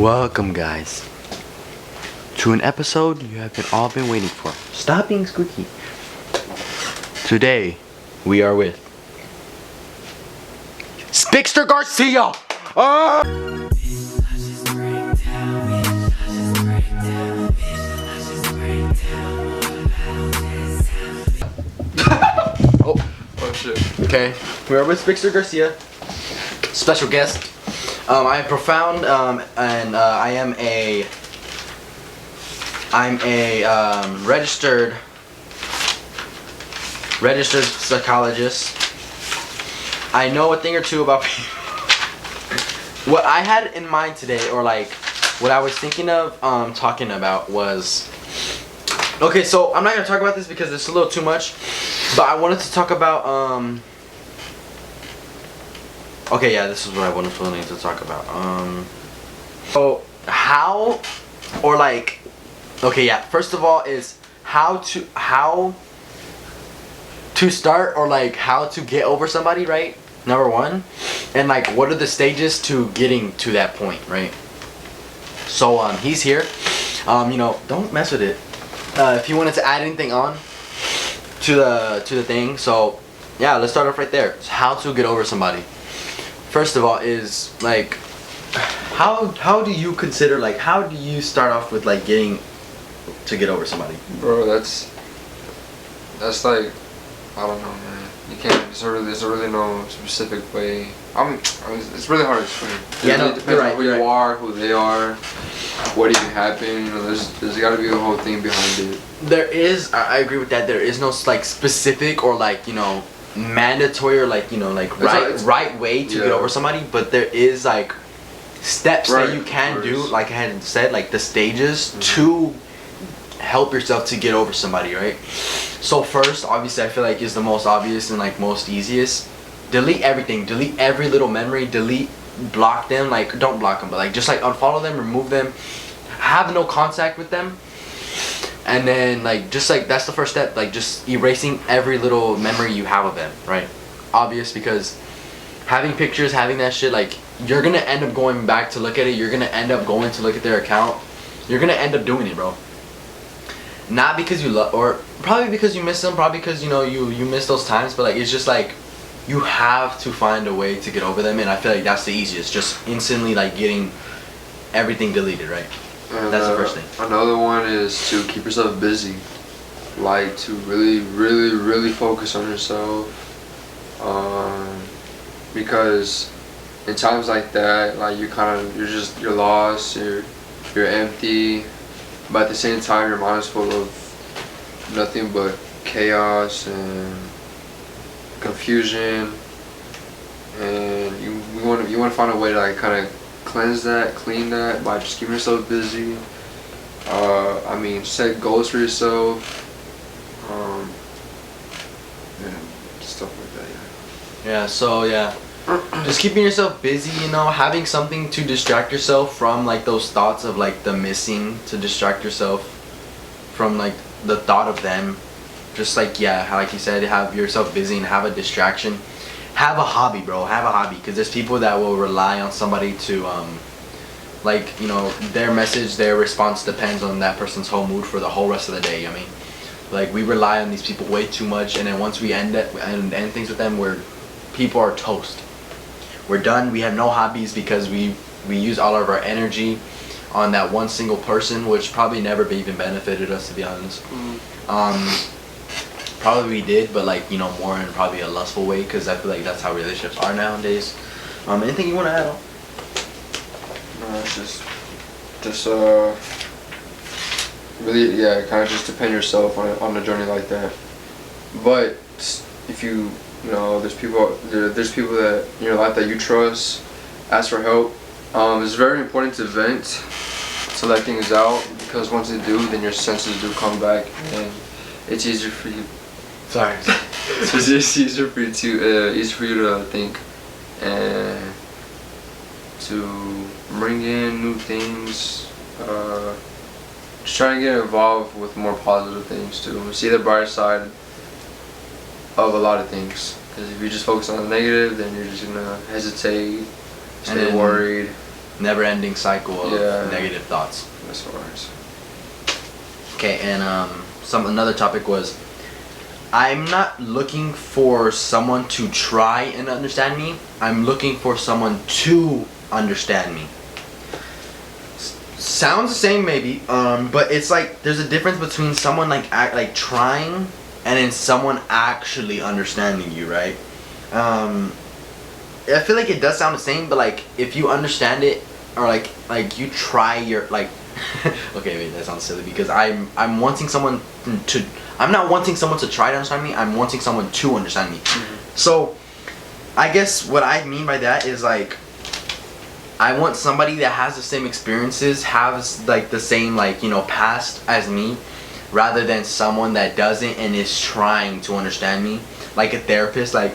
Welcome, guys, to an episode you have all been waiting for. Stop being squeaky. Today, we are with Spixter Garcia. Oh! Oh shit. Okay, we are with Spixter Garcia, special guest. I am profound, and I'm a registered psychologist. I know a thing or two about people. What I had in mind today, or like what I was thinking of talking about was, okay, so I'm not gonna talk about this because it's a little too much, but I wanted to talk about okay, yeah, this is what I wanted to talk about. So how, or like, okay, yeah. First of all, is how to start, or like how to get over somebody, right? Number one, and like what are the stages to getting to that point, right? So he's here. You know, don't mess with it. If you wanted to add anything on to the thing, so yeah, let's start off right there. So how to get over somebody. First of all, is like, how do you consider, like, how do you start off with like getting to get over somebody? Bro, that's like, I don't know, man. You can't. There's really no specific way. It's really hard to explain. Yeah, no, it depends on who you are, who they are, what even happened. You know, there's got to be a whole thing behind it. There is. I agree with that. There is no like specific or like, you know, mandatory or like, you know, like right way to get over somebody, but there is like steps that you can do, like I had said, like the stages to help yourself to get over somebody, right? So first, obviously, I feel like is the most obvious and like most easiest. Delete everything. Delete every little memory. Block them. Like, don't block them, but like just like unfollow them, remove them, have no contact with them. And then like just like that's the first step, like just erasing every little memory you have of them, right? Obvious, because having pictures, having that shit, like you're gonna end up going back to look at it, you're gonna end up going to look at their account, you're gonna end up doing it, bro. Not because you love, or probably because you miss them, probably because, you know, you miss those times, but like it's just like you have to find a way to get over them, and I feel like that's the easiest, just instantly like getting everything deleted, right? And, that's the first thing. Another one is to keep yourself busy, like to really focus on yourself, because in times like that, like you're lost, you're empty, but at the same time your mind is full of nothing but chaos and confusion, and you want to find a way to like kind of clean that by just keeping yourself busy. Set goals for yourself. Stuff like that. Yeah. So yeah, just keeping yourself busy. You know, having something to distract yourself from like those thoughts of like the missing. To distract yourself from like the thought of them. Just like, yeah, like you said, have yourself busy and have a distraction. Have a hobby, bro. Have a hobby, because there's people that will rely on somebody to, like, you know, their message, their response depends on that person's whole mood for the whole rest of the day. I mean, like, we rely on these people way too much, and then once we end things with them, people are toast. We're done. We have no hobbies because we use all of our energy on that one single person, which probably never even benefited us, to be honest. Probably we did, but like, you know, more in probably a lustful way, because I feel like that's how relationships are nowadays. Anything you want to add on? No, it's just really, yeah, kind of just depend yourself on a journey like that. But if you know, there's people that in your life that you trust, ask for help. It's very important to vent, to let things out, because once you do, then your senses do come back, and it's easier for you. Sorry. It's easier for you to think and to bring in new things. Just trying to get involved with more positive things too. See the bright side of a lot of things. Because if you just focus on the negative, then you're just gonna hesitate, stay worried. never-ending cycle of negative thoughts. That's right. Okay, and another topic was, I'm not looking for someone to try and understand me. I'm looking for someone to understand me. Sounds the same maybe, but it's like there's a difference between someone like trying and then someone actually understanding you, right? I feel like it does sound the same, but like if you understand it, or like you try your like okay, wait, that sounds silly, because I'm wanting someone to, I'm not wanting someone to try to understand me, I'm wanting someone to understand me. Mm-hmm. So I guess what I mean by that is like, I want somebody that has the same experiences, has like the same like, you know, past as me, rather than someone that doesn't and is trying to understand me, like a therapist. Like,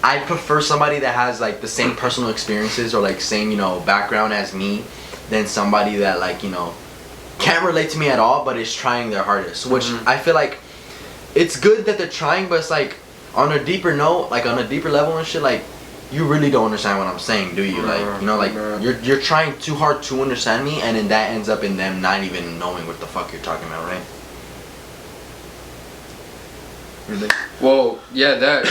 I prefer somebody that has like the same personal experiences or like same, you know, background as me, than somebody that like, you know, can't relate to me at all but is trying their hardest. Which I feel like it's good that they're trying, but it's like on a deeper note, like on a deeper level and shit, like you really don't understand what I'm saying, do you? Like, you know, like you're trying too hard to understand me, and then that ends up in them not even knowing what the fuck you're talking about, right? Well, yeah, that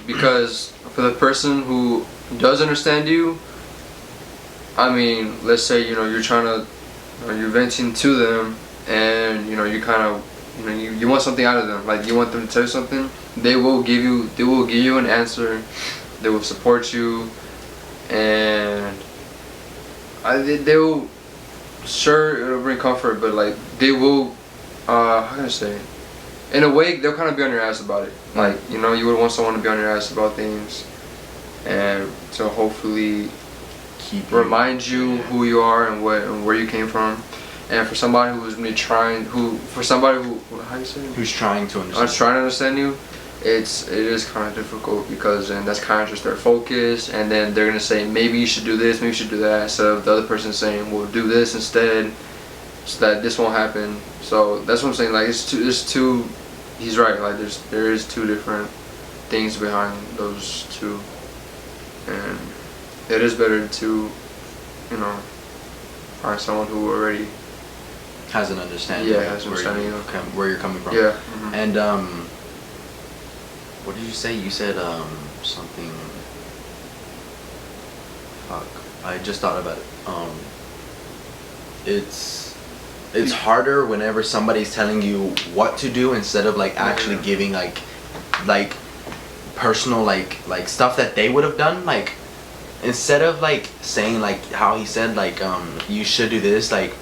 because for the person who does understand you, I mean, let's say, you know, you're trying to, you're venting to them, and you know, you kind of, you know, you want something out of them, like you want them to tell you something. They will give you an answer. They will support you, and they will, sure, it'll bring comfort, but like they will, how can I say, in a way they'll kind of be on your ass about it. Like, you know, you would want someone to be on your ass about things, and to hopefully remind you who you are and what and where you came from. And for somebody who's really trying, how you say it? Who's trying to understand? Who's trying to understand you. It is kind of difficult, because then that's kind of just their focus, and then they're gonna say maybe you should do this, maybe you should do that, instead of the other person saying, well, do this instead, so that this won't happen. So that's what I'm saying. Like, there's two. He's right. Like there is two different things behind those two, and it is better to, you know, find someone who already has an understanding. Yeah, has an understanding where you're coming from. Yeah. Mm-hmm. And what did you say? You said something. Fuck. I just thought about it. It's harder whenever somebody's telling you what to do instead of like actually giving like personal like stuff that they would have done. Like, instead of like saying like how he said like you should do this, like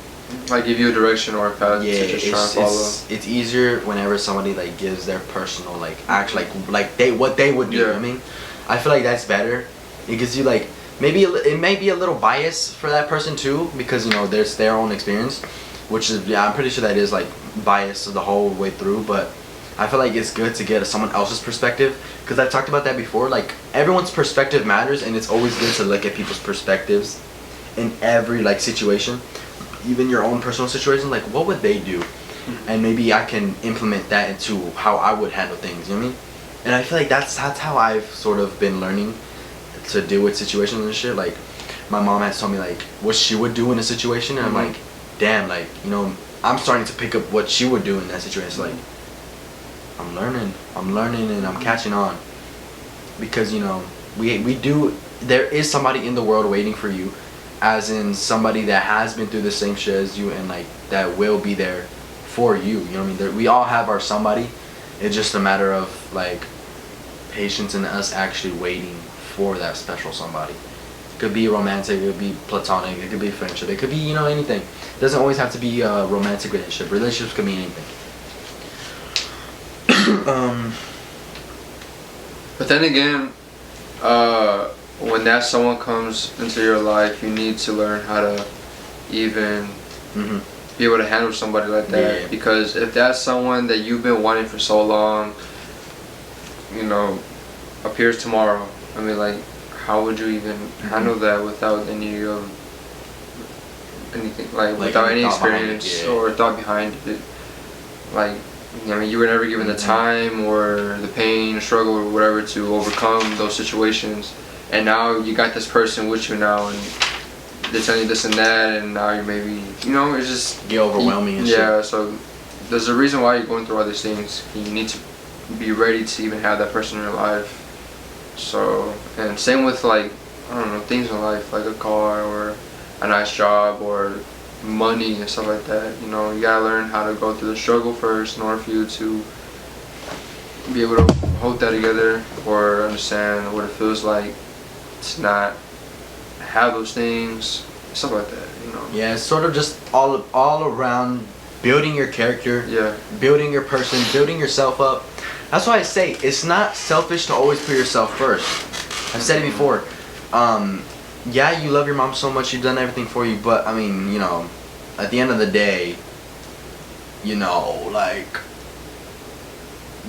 give you a direction or a path to just try and follow. It's easier whenever somebody like gives their personal like act like what they would do. Yeah. You know what I mean, I feel like that's better. It gives you like, maybe it may be a little bias for that person too, because you know there's their own experience, which is, yeah, I'm pretty sure that is like bias the whole way through. But I feel like it's good to get someone else's perspective, because I've talked about that before. Like, everyone's perspective matters, and it's always good to look at people's perspectives in every like situation, even your own personal situation. Like, what would they do? And maybe I can implement that into how I would handle things. You know what I mean? And I feel like that's how I've sort of been learning to deal with situations and shit. Like, my mom has told me like what she would do in a situation, and I'm like, damn, like, you know, I'm starting to pick up what she would do in that situation. Like, I'm learning and I'm catching on, because you know there is somebody in the world waiting for you, as in somebody that has been through the same shit as you, and like that will be there for you. You know what I mean? We all have our somebody. It's just a matter of like patience and us actually waiting for that special somebody. It could be romantic, it could be platonic, it could be friendship, it could be, you know, anything. It doesn't always have to be a romantic relationship. Relationships could mean anything. But then again, when that someone comes into your life, you need to learn how to even be able to handle somebody like that. Yeah. Because if that's someone that you've been wanting for so long, you know, appears tomorrow, I mean, like, how would you even handle that without any of anything, like without any experience or thought behind it? Like, I mean, you were never given the time or the pain or struggle or whatever to overcome those situations, and now you got this person with you now, and they tell you this and that, and now you maybe, it's just get overwhelming and shit. Yeah, so there's a reason why you're going through all these things. You need to be ready to even have that person in your life. So, and same with like, I don't know, things in life, like a car or a nice job or money and stuff like that. You gotta learn how to go through the struggle first in order for you to be able to hold that together or understand what it feels like to not have those things, stuff like that. Yeah, it's sort of just all around building your character. Yeah. Building your person, building yourself up. That's why I say it's not selfish to always put yourself first. I've said it before. Yeah, you love your mom so much, she's done everything for you, but I mean, at the end of the day, like,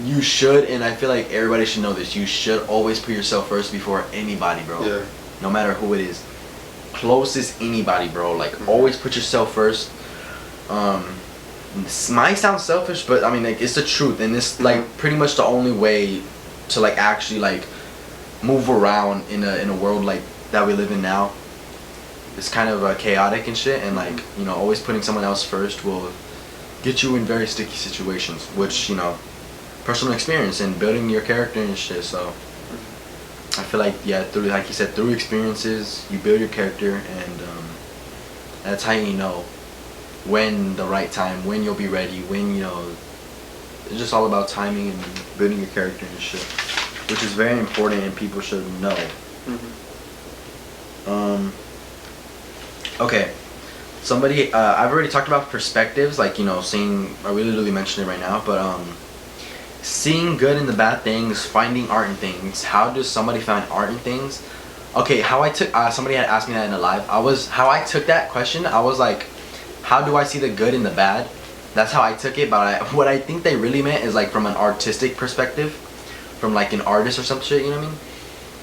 you should, and I feel like everybody should know this, you should always put yourself first before anybody, bro. Yeah. No matter who it is. Closest anybody, bro. Like, always put yourself first. This might sound selfish, but I mean, like, it's the truth, and it's like pretty much the only way to like actually like move around in a world like that we live in now. It's kind of chaotic and shit, and like, always putting someone else first will get you in very sticky situations, which, personal experience and building your character and shit. So I feel like, yeah, through, like you said, through experiences you build your character, and that's how you know when the right time, when you'll be ready, when, it's just all about timing and building your character and shit, which is very important and people should know. Okay, somebody, I've already talked about perspectives, like, seeing, I literally mentioned it right now, but seeing good in the bad things, finding art in things. How does somebody find art in things? Okay, how I took, somebody had asked me that in a live. How I took that question, I was like, how do I see the good in the bad? That's how I took it, but what I think they really meant is like from an artistic perspective, from like an artist or some shit, you know what I mean?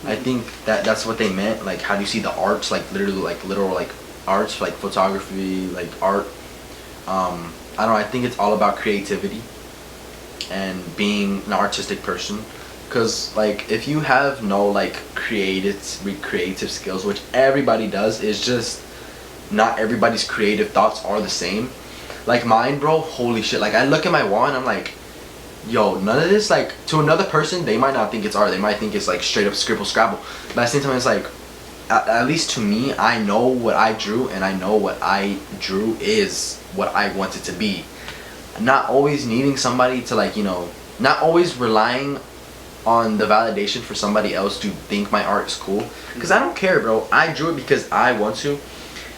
I think that's what they meant, like how do you see the arts, like literally like literal like arts, like photography, like art. I don't know, I think it's all about creativity and being an artistic person, because like if you have no like creative skills, which everybody does, is just not everybody's creative thoughts are the same. Like mine, bro, holy shit, like I look at my wall and I'm like, yo, none of this, like, to another person they might not think it's art, they might think it's like straight up scribble scrabble, but at the same time it's like, at least to me, I know what I drew, and I know what I drew is what I want it to be. Not always needing somebody to like, not always relying on the validation for somebody else to think my art is cool, because I don't care, bro. I drew it because I want to,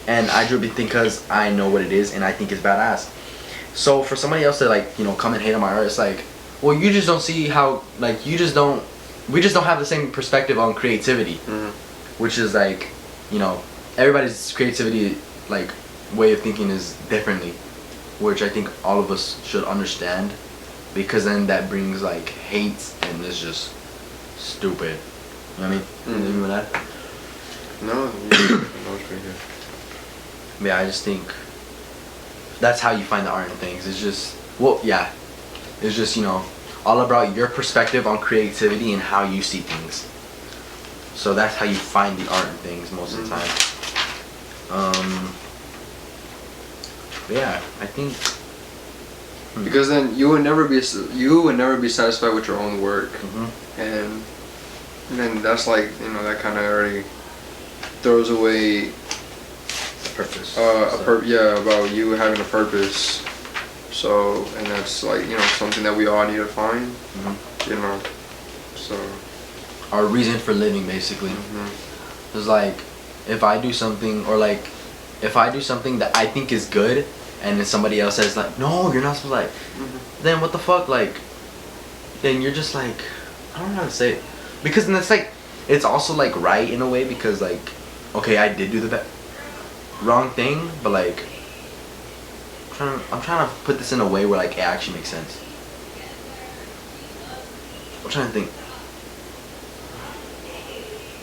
and I drew it because I know what it is and I think it's badass. So for somebody else to like, come and hate on my art, it's like, well, you just don't see how, like, we just don't have the same perspective on creativity, which is like, everybody's creativity, like, way of thinking is differently, which I think all of us should understand, because then that brings like hate, and it's just stupid. You know what I mean? Anything with that? No, that was pretty good. Yeah, I just think that's how you find the art in things. It's just, well, yeah, it's just, all about your perspective on creativity and how you see things. So that's how you find the art in things most of the time. Yeah, I think because then you would never be satisfied with your own work, and then that's like, that kind of already throws away purpose. About you having a purpose. So, and that's like, something that we all need to find. So our reason for living, basically. It's like, if I do something, or like if I do something that I think is good, and then somebody else says like, no, you're not supposed to, like, then what the fuck, like, then you're just like, I don't know how to say it, because then it's like, it's also like right in a way, because like, okay, I did do the wrong thing, but like, I'm trying to put this in a way where like it actually makes sense. I'm trying to think.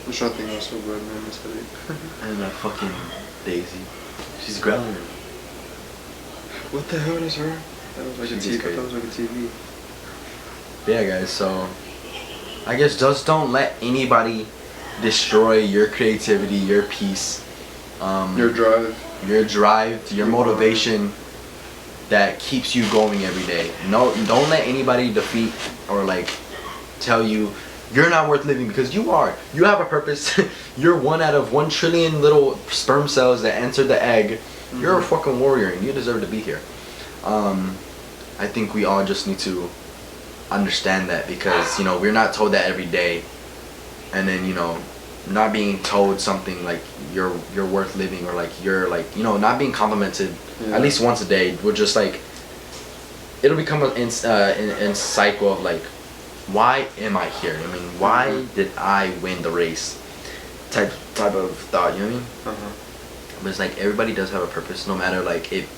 I'm trying to think what's so good, man. It's heavy. And that fucking Daisy, she's growling. What the hell is her? That was like a TV. That was like a TV. Yeah, guys. So I guess just don't let anybody destroy your creativity, your peace, Your drive. Your motivation that keeps you going every day. No, don't let anybody defeat or like tell you you're not worth living, because you are. You have a purpose. You're one out of 1 trillion little sperm cells that entered the egg. You're a fucking warrior and you deserve to be here. I think we all just need to understand that, because, you know, we're not told that every day. And then, you know, not being told something like you're worth living, or like you're like, you know, not being complimented at least once a day would just like, it'll become an cycle of like, why am I here? I mean, why did I win the race? Type of thought, you know what I mean? But it's like, everybody does have a purpose, no matter like if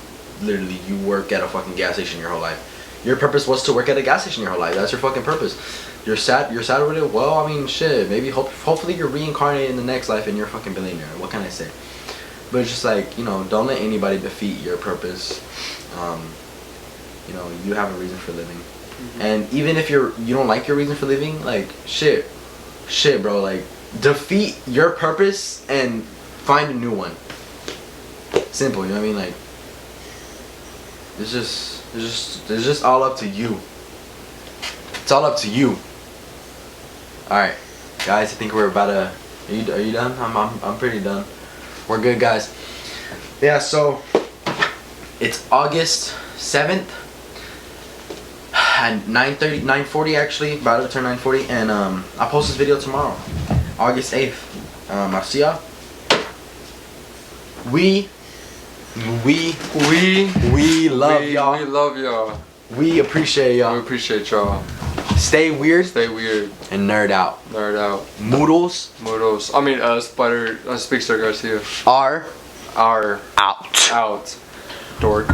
literally you work at a fucking gas station your whole life. Your purpose was to work at a gas station your whole life. That's your fucking purpose. You're sad with it. Well, I mean, shit. Maybe hopefully you're reincarnated in the next life and you're a fucking billionaire. What can I say? But it's just like, you know, don't let anybody defeat your purpose. You know, you have a reason for living. And even if you don't like your reason for living, like shit, bro, like defeat your purpose and find a new one. Simple, you know what I mean? Like, it's just all up to you. It's all up to you. All right, guys, I think we're about to. Are you done? I'm pretty done. We're good, guys. Yeah, so it's August 7th. At 9:40 actually, about to turn 9:40, and I'll post this video tomorrow, August 8th. I'll see y'all. We love y'all. We love y'all. We appreciate y'all. We appreciate y'all. Stay weird. Stay weird. And nerd out. Nerd out. Moodles. I mean, Spider, Speedster Garcia. Are out. Out. Dork.